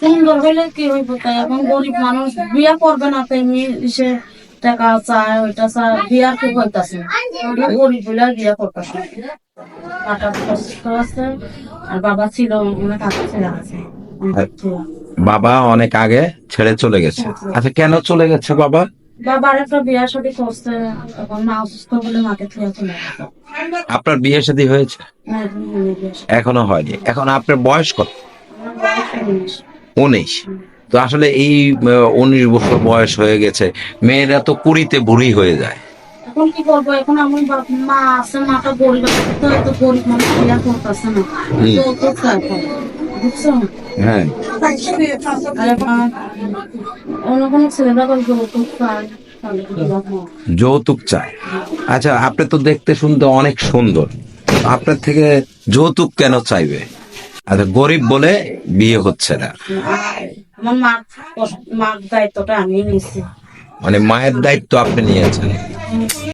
সুন্দর হইলে কি হইব, তাই এখন গরিব মানুষ বিয়া করবে না, তাই সে টাকা চায়, ওইটা চায়, বিয়ার কি হইতাছে না। গরিব হইলে আর বিয়া করতেছে না। টাকার কষ্ট আছে, আর বাবা ছিল অনেক আগে ছেড়ে আছে। বাবা অনেক আগে ছেড়ে চলে গেছে। আচ্ছা, কেন চলে গেছে বাবা? বাবার একটা বিয়া শাদী করছে, তখন মা অসুস্থ বলে মাকে ছেড়ে চলে গেছে। আপনার বিয়ে শাদী হয়েছে? না, এখন হয়নি বিয়া শাদী। এখনো হয়নি। এখন আপনার বয়স কত? আমার বয়স 19। 19। তো আসলে এই 19 বছর বয়স হয়ে গেছে, মেয়েরা তো কুড়িতে বুড়ি হয়ে যায়। এখন কি করবো, এখন আমার মা আছে, মাটা গরিব আছে, তো এত গরিব মানুষ বিয়া করতেছে না, যৌতুক চায় তো, বুঝছো? হ্যাঁ। আর এখন অন্য কোনো ছেলেরা আবার যৌতুক চায়, তাহলে কি বিয়া করবো? যৌতুক চায়। আচ্ছা, আপনি তো দেখতে শুনতে অনেক সুন্দর, আপনার থেকে যৌতুক কেন চাইবে? আচ্ছা, গরিব বলে বিয়ে হচ্ছে না। আমার মার দায়িত্বটা আমি নিয়েছি। মানে মায়ের দায়িত্ব আপনি নিয়েছেন।